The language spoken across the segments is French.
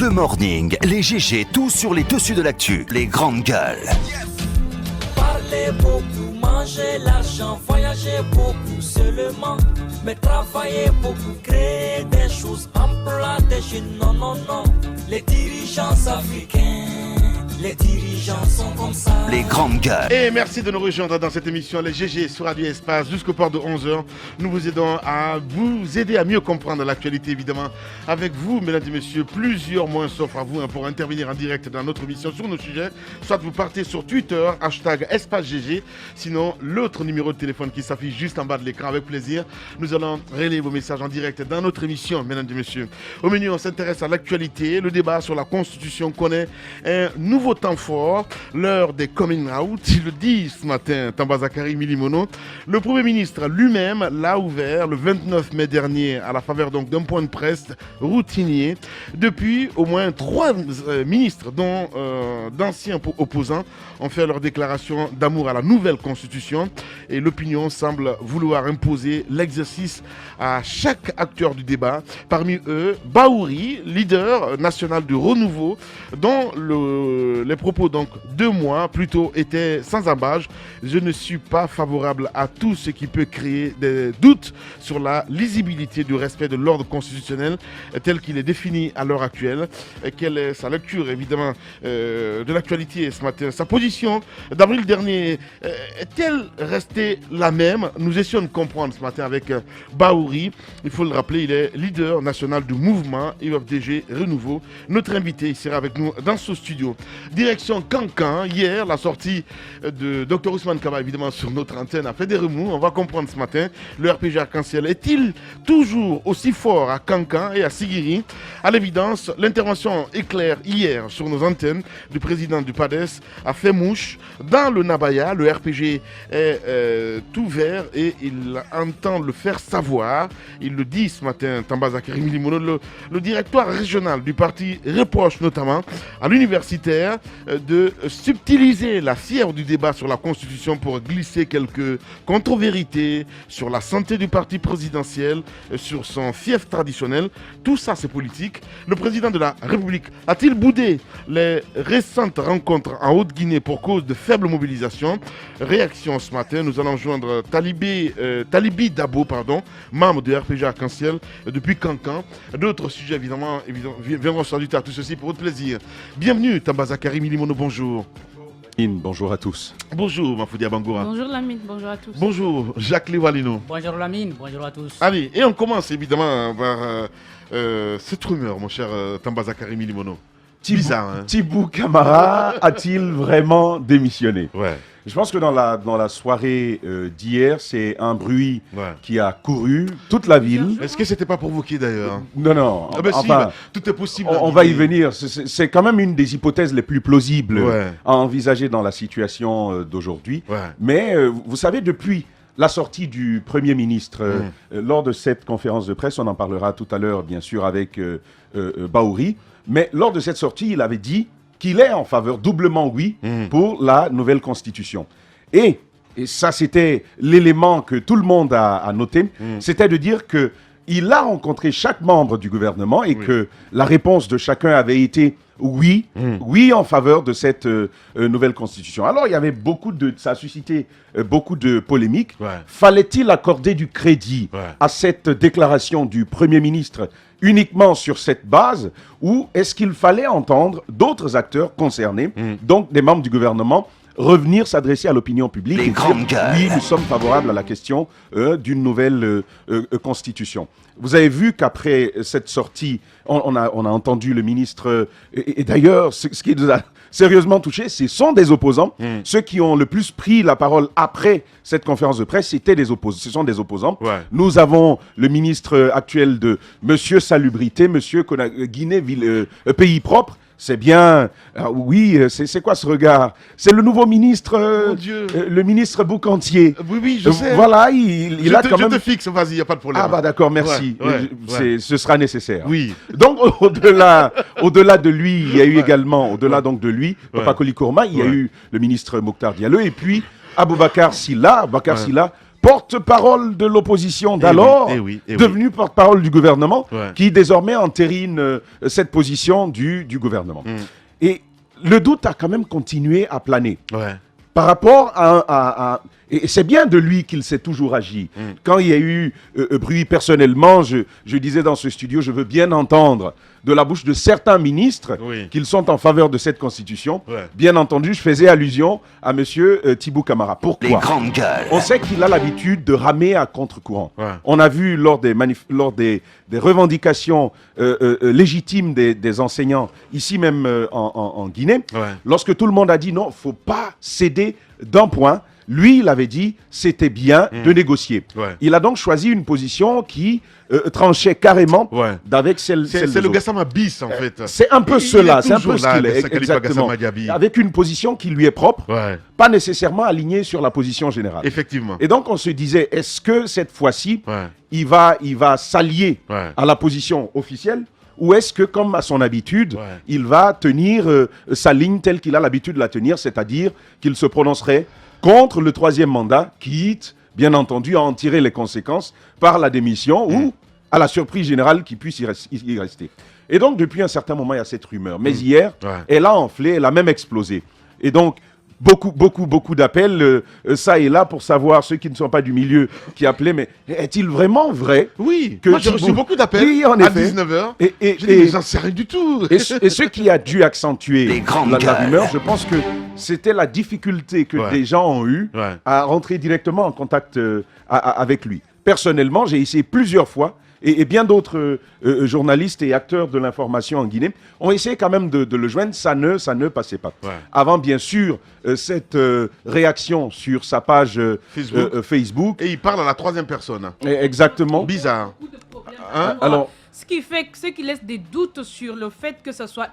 Le morning, les GG, tout sur les dessus de l'actu, les grandes gueules. Parler beaucoup, manger l'argent, voyager beaucoup seulement, mais travailler beaucoup, créer des choses, emploi des jeunes, non, non, non. Les dirigeants africains, les dirigeants sont comme ça. Les grandes gueules. Et merci de nous rejoindre dans cette émission, les GG sur Radio Espace, jusqu'au port de 11h. Nous vous aidons à vous aider à mieux comprendre l'actualité, évidemment. Avec vous, mesdames et messieurs, plusieurs moyens s'offrent à vous pour intervenir en direct dans notre émission sur nos sujets. Soit vous partez sur Twitter, hashtag EspaceGG. Sinon, l'autre numéro de téléphone qui s'affiche juste en bas de l'écran, avec plaisir. Nous allons relayer vos messages en direct dans notre émission, mesdames et messieurs. Au menu, on s'intéresse à l'actualité. Le débat sur la Constitution connaît un nouveau temps fort, l'heure des coming out. Il le dit ce matin, Tambazakari Milimono. Le Premier ministre lui-même l'a ouvert le 29 mai dernier à la faveur donc d'un point de presse routinier. Depuis, au moins 3 ministres, dont d'anciens opposants, ont fait leur déclaration d'amour à la nouvelle Constitution. Et l'opinion semble vouloir imposer l'exercice à chaque acteur du débat. Parmi eux, Baouri, leader national du Renouveau, dont les propos, donc 2 mois plus tôt, étaient sans embâche. Je ne suis pas favorable à tout ce qui peut créer des doutes sur la lisibilité du respect de l'ordre constitutionnel tel qu'il est défini à l'heure actuelle. Quelle est sa lecture, évidemment, de l'actualité ce matin? Sa position d'avril dernier est-elle restée la même? Nous essayons de comprendre ce matin avec Baouri. Il faut le rappeler, il est leader national du mouvement UFDG Renouveau. Notre invité, il sera avec nous dans ce studio. Direction Cancan, hier, la sortie de Dr Ousmane Kaba, évidemment, sur notre antenne a fait des remous. On va comprendre ce matin. Le RPG Arc-en-Ciel est-il toujours aussi fort à Cancan et à Sigiri? À l'évidence, l'intervention éclair hier sur nos antennes du président du PADES a fait mouche. Dans le Nabaya, le RPG est ouvert et il entend le faire savoir. Il le dit ce matin, Tambazakari Milimono, le directoire régional du parti reproche notamment à l'universitaire de subtiliser la fièvre du débat sur la Constitution pour glisser quelques contre-vérités sur la santé du parti présidentiel, sur son fief traditionnel. Tout ça, c'est politique. Le président de la République a-t-il boudé les récentes rencontres en Haute-Guinée pour cause de faible mobilisation? Réaction ce matin, nous allons joindre Talibi Dabo, membre de RPG Arc-en-Ciel depuis Cancan. D'autres sujets, évidemment viendront s'ajouter à tout ceci pour votre plaisir. Bienvenue, Tambazakari Milimono, bonjour. Bonjour à tous. Bonjour, Mafoudia Bangoura. Bonjour Lamine, bonjour à tous. Bonjour, Jacques Lévalino. Bonjour Lamine, bonjour à tous. Allez, et on commence évidemment par cette rumeur, mon cher Tambazakari Milimono. Bizarre, hein? Thibou Camara a-t-il vraiment démissionné? Ouais. Je pense que dans la soirée d'hier, c'est un bruit qui a couru toute la ville. Est-ce que c'était pas provoqué d'ailleurs? Non. Ah ben enfin, si, tout est possible. On va y venir. C'est quand même une des hypothèses les plus plausibles à envisager dans la situation d'aujourd'hui. Ouais. Mais vous savez, depuis la sortie du Premier ministre, lors de cette conférence de presse, on en parlera tout à l'heure, bien sûr, avec Baouri, mais lors de cette sortie, il avait dit qu'il est en faveur doublement oui pour la nouvelle constitution. Et ça, c'était l'élément que tout le monde a noté, c'était de dire qu'il a rencontré chaque membre du gouvernement et que la réponse de chacun avait été oui en faveur de cette nouvelle constitution. Alors, il y avait ça a suscité beaucoup de polémiques. Ouais. Fallait-il accorder du crédit à cette déclaration du Premier ministre uniquement sur cette base, ou est-ce qu'il fallait entendre d'autres acteurs concernés, donc des membres du gouvernement, revenir s'adresser à l'opinion publique et dire oui, nous sommes favorables à la question d'une nouvelle constitution. Vous avez vu qu'après cette sortie, on a entendu le ministre, et d'ailleurs, ce qui nous a sérieusement touché, ce sont des opposants. Ceux qui ont le plus pris la parole après cette conférence de presse, ce sont des opposants. Ouais. Nous avons le ministre actuel de Monsieur Salubrité, Monsieur Guinée, Pays Propre. C'est bien. Oui, c'est quoi ce regard? C'est le nouveau ministre, le ministre Boucantier. Oui, je sais. Voilà, il a quand même... Je te fixe, vas-y, il n'y a pas de problème. Ah bah d'accord, merci. Ce sera nécessaire. Oui. Donc, au-delà de lui, il y a eu également, au-delà donc de lui, Papa Koli Kourma, il y a eu le ministre Mokhtar Diallo, et puis Aboubacar Silla. porte-parole de l'opposition d'alors, devenu porte-parole du gouvernement, qui désormais entérine cette position du gouvernement. Et le doute a quand même continué à planer. Par rapport à et c'est bien de lui qu'il s'est toujours agi. Quand il y a eu bruit personnellement, je disais dans ce studio, je veux bien entendre de la bouche de certains ministres qu'ils sont en faveur de cette constitution. Bien entendu, je faisais allusion à M. Thibou Camara. Pourquoi? Les grandes gueules. On sait qu'il a l'habitude de ramer à contre-courant. On a vu lors des revendications légitimes des enseignants, ici même en Guinée, lorsque tout le monde a dit non, il ne faut pas céder d'un point. Lui, il avait dit c'était bien de négocier. Il a donc choisi une position qui tranchait carrément avec celle c'est le Gassama bis, en fait. C'est un peu cela, c'est un peu ce qu'il est, exactement. Avec une position qui lui est propre, pas nécessairement alignée sur la position générale. Effectivement. Et donc, on se disait, est-ce que cette fois-ci, il va s'allier à la position officielle? Ou est-ce que, comme à son habitude, il va tenir sa ligne telle qu'il a l'habitude de la tenir, c'est-à-dire qu'il se prononcerait contre le troisième mandat, quitte, bien entendu, à en tirer les conséquences par la démission ou, à la surprise générale, qu'il puisse y rester. Et donc, depuis un certain moment, il y a cette rumeur. Mais hier, elle a enflé, elle a même explosé. Et donc, beaucoup d'appels, ça et là, pour savoir ceux qui ne sont pas du milieu qui appelaient, mais est-il vraiment vrai? Oui, que moi j'ai reçu beaucoup d'appels à 19h. Et j'en sais rien du tout. Et ce qui a dû accentuer la rumeur, je pense que c'était la difficulté que des gens ont eue à rentrer directement en contact avec lui. Personnellement, j'ai essayé plusieurs fois. Et bien d'autres journalistes et acteurs de l'information en Guinée ont essayé quand même de le joindre, ça ne passait pas. Avant, bien sûr, cette réaction sur sa page Facebook. Et il parle à la troisième personne. Exactement. Bizarre. Alors, ce qui laisse des doutes sur le fait que ce soit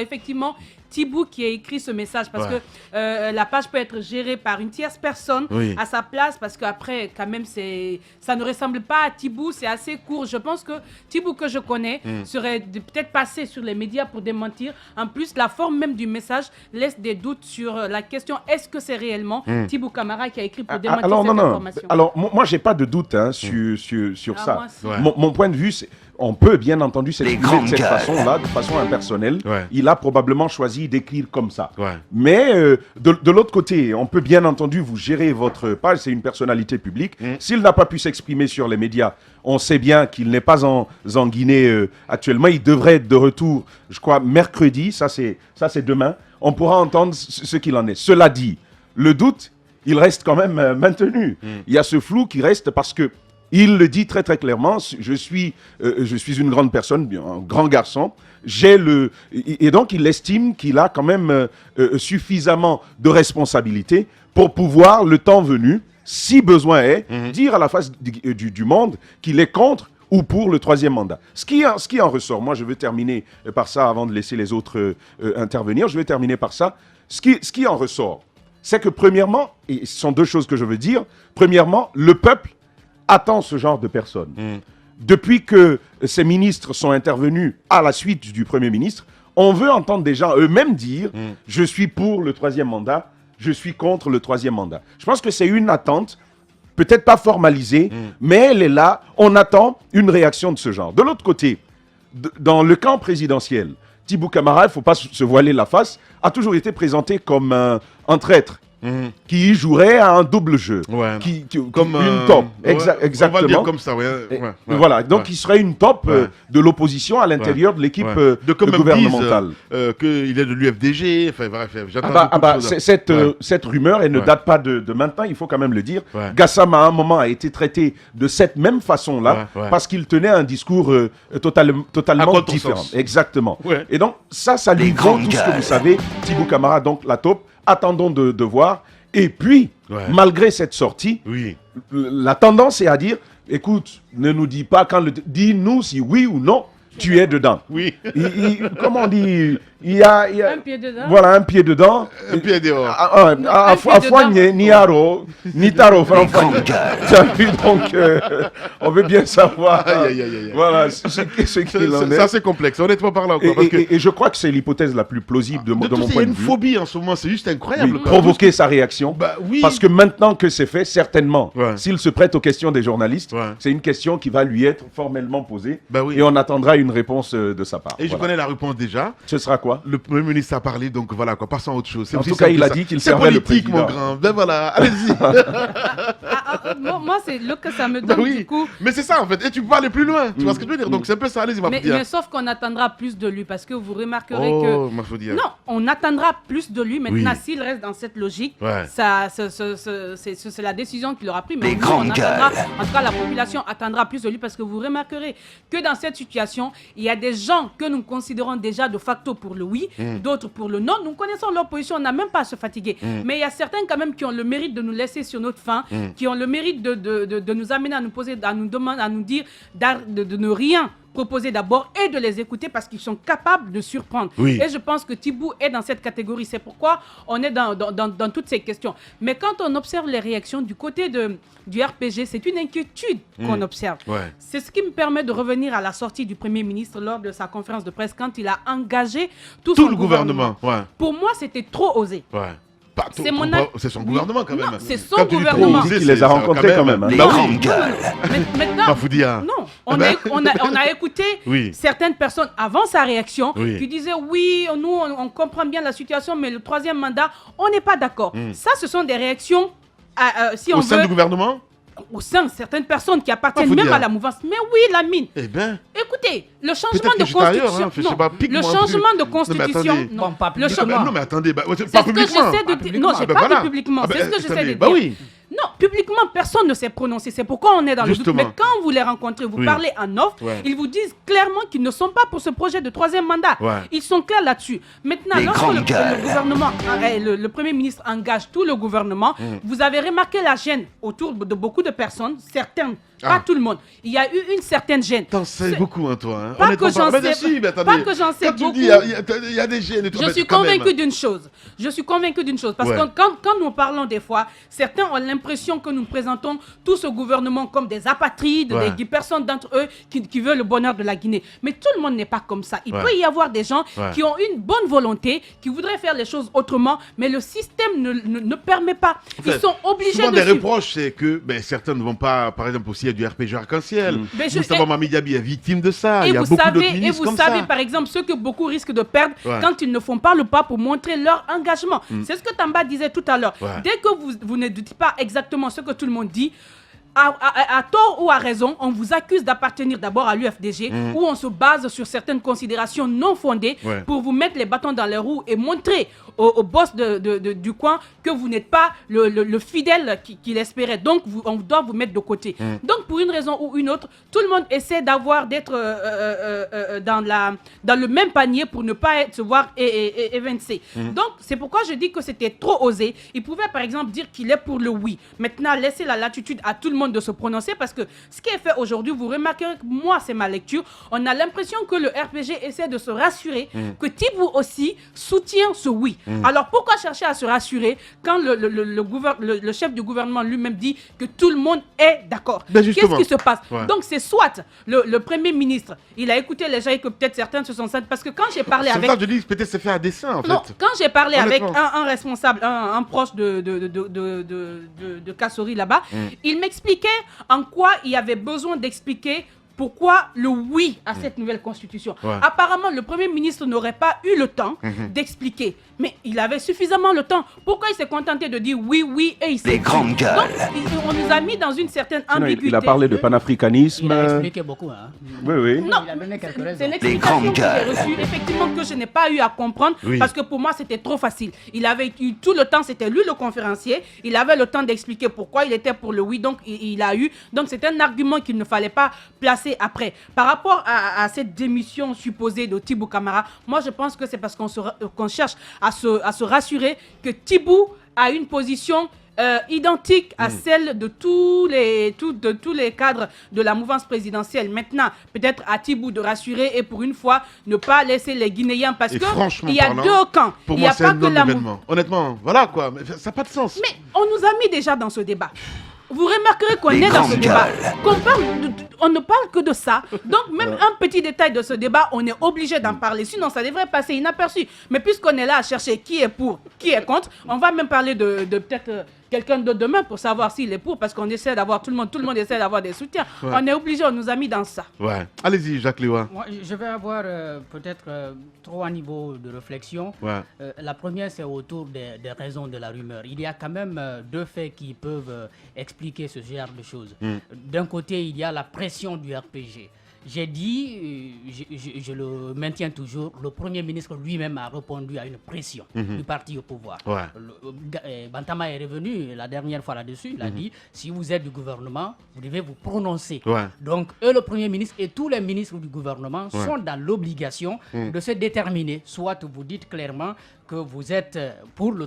effectivement Thibou qui a écrit ce message, parce que la page peut être gérée par une tierce personne à sa place, parce qu'après, quand même, ça ne ressemble pas à Thibou, c'est assez court. Je pense que Thibou, que je connais, serait peut-être passé sur les médias pour démentir. En plus, la forme même du message laisse des doutes sur la question, est-ce que c'est réellement Thibou Camara qui a écrit pour démentir cette information? Alors, moi, j'ai pas de doute sur ça. Mon point de vue, c'est on peut bien entendu s'exprimer de cette façon-là, de façon impersonnelle. Il a probablement choisi d'écrire comme ça. Mais de l'autre côté, on peut bien entendu vous gérer votre page, c'est une personnalité publique. S'il n'a pas pu s'exprimer sur les médias, on sait bien qu'il n'est pas en Guinée actuellement. Il devrait être de retour, je crois, mercredi. Ça, c'est demain. On pourra entendre ce qu'il en est. Cela dit, le doute, il reste quand même maintenu. Il y a ce flou qui reste parce que il le dit très très clairement, je suis une grande personne, un grand garçon, et donc il estime qu'il a quand même suffisamment de responsabilités pour pouvoir, le temps venu, si besoin est, dire à la face du monde qu'il est contre ou pour le troisième mandat. Ce qui en ressort, moi je veux terminer par ça avant de laisser les autres intervenir, je vais terminer par ça, ce qui en ressort, c'est que premièrement, et ce sont deux choses que je veux dire, premièrement, le peuple attend ce genre de personnes. Depuis que ces ministres sont intervenus à la suite du Premier ministre, on veut entendre des gens eux-mêmes dire « je suis pour le troisième mandat, je suis contre le troisième mandat ». Je pense que c'est une attente, peut-être pas formalisée, mais elle est là, on attend une réaction de ce genre. De l'autre côté, dans le camp présidentiel, Thibou Camara, il ne faut pas se voiler la face, a toujours été présenté comme un traître. Qui jouerait à un double jeu, comme une top, exactement. On va le dire comme ça, voilà, donc il serait une top de l'opposition à l'intérieur de l'équipe gouvernementale. Qu'il est de l'UFDG, enfin bref, j'attends cette rumeur, elle ne date pas de maintenant, il faut quand même le dire. Gassama, à un moment, a été traité de cette même façon-là, parce qu'il tenait un discours totalement différent. Exactement. Et donc, ça lui vaut tout ce que vous savez. Thibou Camara, donc la taupe. Attendons de voir. Et puis, malgré cette sortie, la tendance est à dire, écoute, ne nous dis pas dis-nous si oui ou non tu es dedans. Oui. Comment on dit, il y a un pied dedans. Voilà, un pied dedans. Un pied dehors. À fois, ni aro, ni taro. Tu as vu, donc, on veut bien savoir. Voilà, ce qu'il en est. Ça, c'est complexe, honnêtement parlant. Et je crois que c'est l'hypothèse la plus plausible de mon point de vue. Il y a une phobie en ce moment, c'est juste incroyable. Oui, provoquer sa réaction. Parce que maintenant que c'est fait, certainement, s'il se prête aux questions des journalistes, c'est une question qui va lui être formellement posée. Et on attendra une réponse de sa part. Et je connais la réponse déjà. Ce sera quoi? Le Premier ministre a parlé, donc voilà, passons à autre chose. En tout cas, il a dit qu'il servait le président. C'est politique, mon grand. Ben voilà, allez-y. Moi, c'est là que ça me donne du coup. Mais c'est ça, en fait. Et tu peux aller plus loin. Tu vois ce que je veux dire? Donc c'est un peu ça, allez-y, mais sauf qu'on attendera plus de lui, parce que vous remarquerez que... Non, on attendra plus de lui. Maintenant, s'il reste dans cette logique, c'est la décision qu'il aura prise. Mais nous, on attendra, en tout cas, la population attendra plus de lui, parce que vous remarquerez que dans cette situation, il y a des gens que nous considérons déjà de facto pour le oui, d'autres pour le non. Nous connaissons leur position, on n'a même pas à se fatiguer. Mais il y a certains quand même qui ont le mérite de nous laisser sur notre faim, qui ont le mérite de nous amener à nous poser, à nous demander, à nous dire de ne rien proposer d'abord et de les écouter parce qu'ils sont capables de surprendre. Et je pense que Thibault est dans cette catégorie. C'est pourquoi on est dans toutes ces questions. Mais quand on observe les réactions du côté du RPG, c'est une inquiétude qu'on observe. C'est ce qui me permet de revenir à la sortie du Premier ministre lors de sa conférence de presse quand il a engagé tout son gouvernement. Pour moi, c'était trop osé. C'est son gouvernement quand même. Non, c'est son gouvernement. Il les a rencontrés quand même. Les grandes gueules. Maintenant, on a écouté certaines personnes avant sa réaction qui disaient oui, nous on comprend bien la situation, mais le troisième mandat, on n'est pas d'accord. Ça, ce sont des réactions si on veut. Au sein du gouvernement? Au sein de certaines personnes qui appartiennent même à la mouvance. Mais oui, Lamine. Écoutez, le changement de constitution. Le changement de constitution. Non, mais attendez. C'est ce que j'essaie de dire. Non, je n'ai pas dit publiquement. C'est ce que j'essaie de dire. Non, publiquement, personne ne s'est prononcé. C'est pourquoi on est dans le doute. Mais quand vous les rencontrez, vous parlez en off, ils vous disent clairement qu'ils ne sont pas pour ce projet de troisième mandat. Ils sont clairs là-dessus. Maintenant, lorsque le gouvernement, le Premier ministre engage tout le gouvernement, vous avez remarqué la gêne autour de beaucoup de personnes, certaines. Pas tout le monde. Il y a eu une certaine gêne. T'en sais beaucoup, toi. Pas que j'en sais beaucoup. Il y a des gênes. Je suis convaincu d'une chose. Parce que quand nous parlons des fois, certains ont l'impression que nous présentons tout ce gouvernement comme des apatrides, des personnes d'entre eux qui veulent le bonheur de la Guinée. Mais tout le monde n'est pas comme ça. Il peut y avoir des gens qui ont une bonne volonté, qui voudraient faire les choses autrement, mais le système ne permet pas. Ils sont obligés de suivre. Souvent, des reproches, c'est que certains ne vont pas, par exemple, aussi du RPG Arc-en-Ciel. Moustapha Mamidi Diaby est victime de ça. Il y a beaucoup d'autres ministres comme ça. Et vous savez, par exemple, ce que beaucoup risquent de perdre quand ils ne font pas le pas pour montrer leur engagement. C'est ce que Tamba disait tout à l'heure. Dès que vous ne dites pas exactement ce que tout le monde dit, à tort ou à raison, on vous accuse d'appartenir d'abord à l'UFDG, où on se base sur certaines considérations non fondées pour vous mettre les bâtons dans les roues et montrer au boss du coin que vous n'êtes pas le fidèle qu'il espérait. Donc, on doit vous mettre de côté. Donc, pour une raison ou une autre, tout le monde essaie d'être dans le même panier pour ne pas se voir évincé. Donc, c'est pourquoi je dis que c'était trop osé. Il pouvait, par exemple, dire qu'il est pour le oui. Maintenant, laisser la latitude à tout le monde de se prononcer, parce que ce qui est fait aujourd'hui, vous remarquerez que moi, c'est ma lecture, on a l'impression que le RPG essaie de se rassurer que Thibault aussi soutient ce oui. Alors pourquoi chercher à se rassurer quand le chef du gouvernement lui-même dit que tout le monde est d'accord? Qu'est-ce qui se passe? Donc c'est soit le Premier ministre, il a écouté les gens et que peut-être certains se sont sentis, parce que quand j'ai parlé avec... je dis peut-être c'est fait à dessein en fait. Non, quand j'ai parlé avec un responsable, un proche de Kassori là-bas, il m'expliquait en quoi il y avait besoin d'expliquer pourquoi le oui à cette nouvelle constitution. Apparemment, le Premier ministre n'aurait pas eu le temps d'expliquer, mais il avait suffisamment le temps. Pourquoi il s'est contenté de dire oui et il s'est... Les grandes gueules. Donc, on nous a mis dans une certaine ambiguïté. Il a parlé de panafricanisme. Il a expliqué beaucoup. Oui. Non, c'est l'explication que j'ai reçue, effectivement, que je n'ai pas eu à comprendre, parce que pour moi, c'était trop facile. Il avait eu tout le temps, c'était lui le conférencier, il avait le temps d'expliquer pourquoi il était pour le oui, donc il a eu. Donc, c'est un argument qu'il ne fallait pas placer après. Par rapport à cette démission supposée de Thibault Camara, moi, je pense que c'est parce qu'on cherche à se rassurer que Thibault a une position identique à celle de tous les cadres de la mouvance présidentielle. Maintenant, peut-être à Tibou de rassurer et pour une fois ne pas laisser les Guinéens parce qu'il y a deux camps. Pour moi, c'est un non-événement. Honnêtement, voilà quoi, mais ça n'a pas de sens. Mais on nous a mis déjà dans ce débat. Vous remarquerez qu'on est dans ce débat. On ne parle que de ça. Donc, même un petit détail de ce débat, on est obligé d'en parler. Sinon, ça devrait passer inaperçu. Mais puisqu'on est là à chercher qui est pour, qui est contre, on va même parler de peut-être quelqu'un d'autre demain pour savoir s'il est pour, parce qu'on essaie d'avoir tout le monde essaie d'avoir des soutiens. Ouais. On est obligé, on nous a mis dans ça. Ouais. Allez-y, Jacques Liwa. Moi, je vais avoir peut-être trois niveaux de réflexion. Ouais. La première, c'est autour des raisons de la rumeur. Il y a quand même deux faits qui peuvent expliquer ce genre de choses. D'un côté, il y a la pression du RPG. J'ai dit, je le maintiens toujours, le Premier ministre lui-même a répondu à une pression du parti au pouvoir. Ouais. Bantama est revenu la dernière fois là-dessus, il a dit, si vous êtes du gouvernement, vous devez vous prononcer. Ouais. Donc, le Premier ministre et tous les ministres du gouvernement sont dans l'obligation de se déterminer. Soit vous dites clairement que vous êtes pour le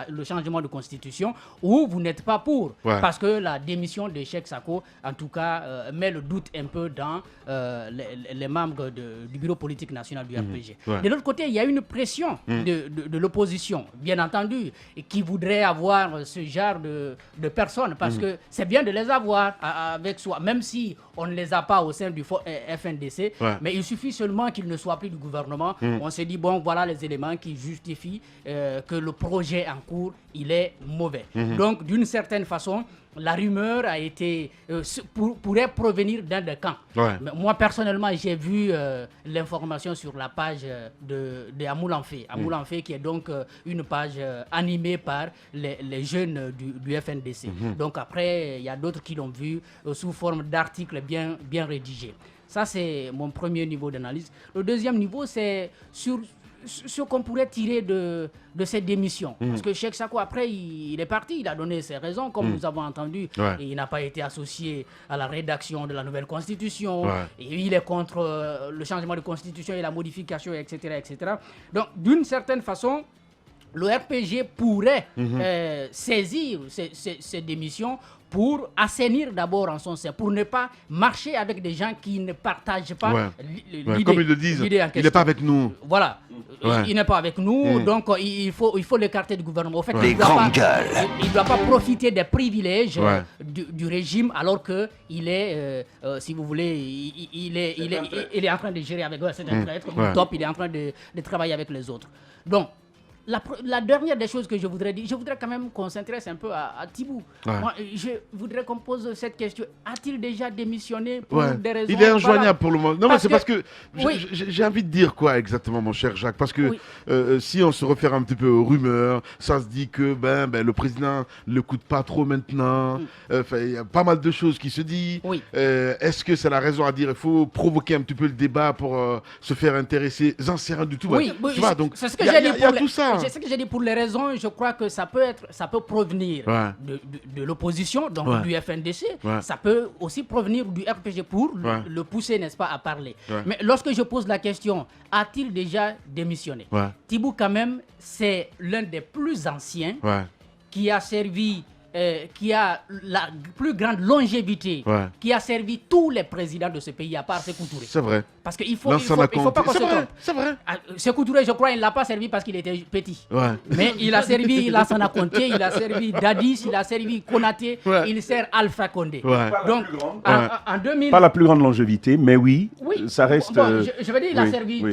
le changement de constitution, ou vous n'êtes pas pour. Ouais. Parce que la démission de Cheikh Sako, en tout cas, met le doute un peu dans les membres du bureau politique national du RPG. Ouais. De l'autre côté, il y a une pression de l'opposition, bien entendu, qui voudrait avoir ce genre de personnes, parce que c'est bien de les avoir avec soi, même si on ne les a pas au sein du FNDC, mais il suffit seulement qu'ils ne soient plus du gouvernement. On se dit, bon, voilà les éléments qui justifient que le projet en cours, il est mauvais. Donc, d'une certaine façon, la rumeur a été pourrait provenir d'un des camps. Ouais. Moi, personnellement, j'ai vu l'information sur la page de Amoulanfé. Amoulanfé, qui est donc une page animée par les jeunes du FNDC. Donc après, il y a d'autres qui l'ont vu sous forme d'articles bien rédigés. Ça, c'est mon premier niveau d'analyse. Le deuxième niveau, c'est sur ce qu'on pourrait tirer de cette démission. Parce que Cheikh Sako, après, il est parti, il a donné ses raisons, comme nous avons entendu. Ouais. Et il n'a pas été associé à la rédaction de la nouvelle constitution. Ouais. Et il est contre le changement de constitution et la modification, etc. etc. Donc, d'une certaine façon, le RPG pourrait saisir ces démissions pour assainir d'abord en son sein, pour ne pas marcher avec des gens qui ne partagent pas l'idée. Comme ils le disent, il n'est pas avec nous. Voilà, il n'est pas avec nous, donc il faut l'écarter du gouvernement. En fait, il ne doit pas profiter des privilèges du régime, alors qu'il est, si vous voulez, il est en train de gérer avec eux, c'est un traître, top, il est en train de travailler avec les autres. Donc, la dernière des choses que je voudrais dire, je voudrais quand même qu'on s'intéresse un peu à Tibou. Ouais. Moi, je voudrais qu'on pose cette question. A-t-il déjà démissionné pour des raisons... Il est injoignable pour le moment. Non, mais c'est parce que j'ai envie de dire quoi exactement, mon cher Jacques? Parce que si on se réfère un petit peu aux rumeurs, ça se dit que le président ne l'écoute pas trop maintenant. Il y a pas mal de choses qui se disent. Oui. Est-ce que c'est la raison à dire il faut provoquer un petit peu le débat pour se faire intéresser? J'en sais rien du tout. Oui, tu vois, donc c'est ce que j'ai dit. Il y a tout ça. C'est ce que j'ai dit pour les raisons, je crois que ça peut provenir de l'opposition, donc du FNDC. Ça peut aussi provenir du RPG pour le pousser, n'est-ce pas, à parler. Mais lorsque je pose la question, a-t-il déjà démissionné? Tibou, quand même, c'est l'un des plus anciens qui a servi... qui a la plus grande longévité, qui a servi tous les présidents de ce pays, à part Sékou Touré. C'est vrai. Parce qu'il faut pas qu'on se trompe. C'est vrai. Sékou Touré, je crois, il ne l'a pas servi parce qu'il était petit. Mais il a servi Lassana Conté, il a servi Dadis, il a servi Konaté, il sert Alpha Condé. Donc, en 2000... Pas la plus grande longévité, mais oui. Ça reste... Bon, je veux dire, il a servi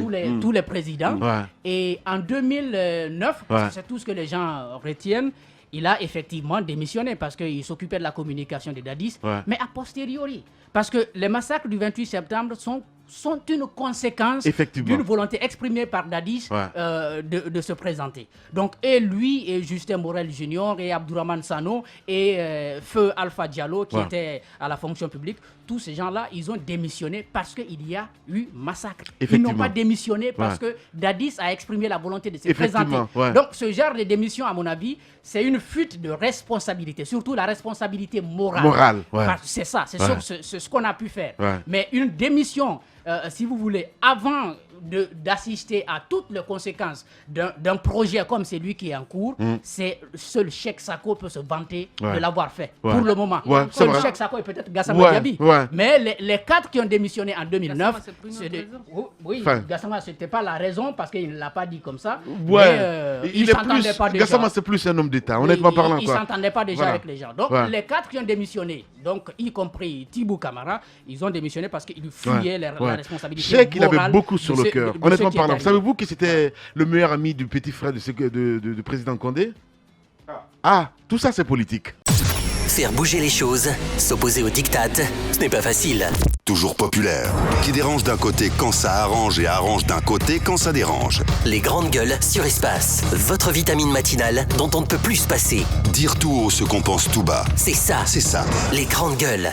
tous les présidents. Et en 2009, c'est tout ce que les gens retiennent, il a effectivement démissionné parce qu'il s'occupait de la communication des Dadis, mais a posteriori. Parce que les massacres du 28 septembre sont une conséquence d'une volonté exprimée par Dadis de se présenter. Donc, et lui, et Justin Morel Junior, et Abdourahmane Sano, et Feu Alpha Diallo, qui était à la fonction publique, tous ces gens-là, ils ont démissionné parce qu'il y a eu massacre. Ils n'ont pas démissionné parce que Dadis a exprimé la volonté de se présenter. Donc, ce genre de démission, à mon avis, c'est une fuite de responsabilité, surtout la responsabilité morale. C'est ça, c'est ce qu'on a pu faire. Mais une démission, si vous voulez, avant d'assister à toutes les conséquences d'un projet comme celui qui est en cours, c'est seul Cheikh Sako peut se vanter de l'avoir fait pour le moment. Seul Cheikh Sako et peut-être Gassama Diaby. Mais les 4 qui ont démissionné en 2009, Gassama, c'était pas la raison parce qu'il ne l'a pas dit comme ça. Il s'entendait pas déjà. Gassama, c'est plus un homme d'État, honnêtement parlant. Il s'entendait pas déjà avec les gens. Donc les 4 qui ont démissionné, donc y compris Thibou Camara, ils ont démissionné parce qu'ils fuyaient la responsabilité. Cheikh, il avait beaucoup sur le cœur, honnêtement parlant. Savez-vous que c'était le meilleur ami du petit frère du président Condé? Tout ça c'est politique. Faire bouger les choses, s'opposer aux diktats, ce n'est pas facile. Toujours populaire, qui dérange d'un côté quand ça arrange et arrange d'un côté quand ça dérange. Les grandes gueules sur Espace, votre vitamine matinale dont on ne peut plus se passer. Dire tout haut ce qu'on pense tout bas. C'est ça. C'est ça. Les grandes gueules.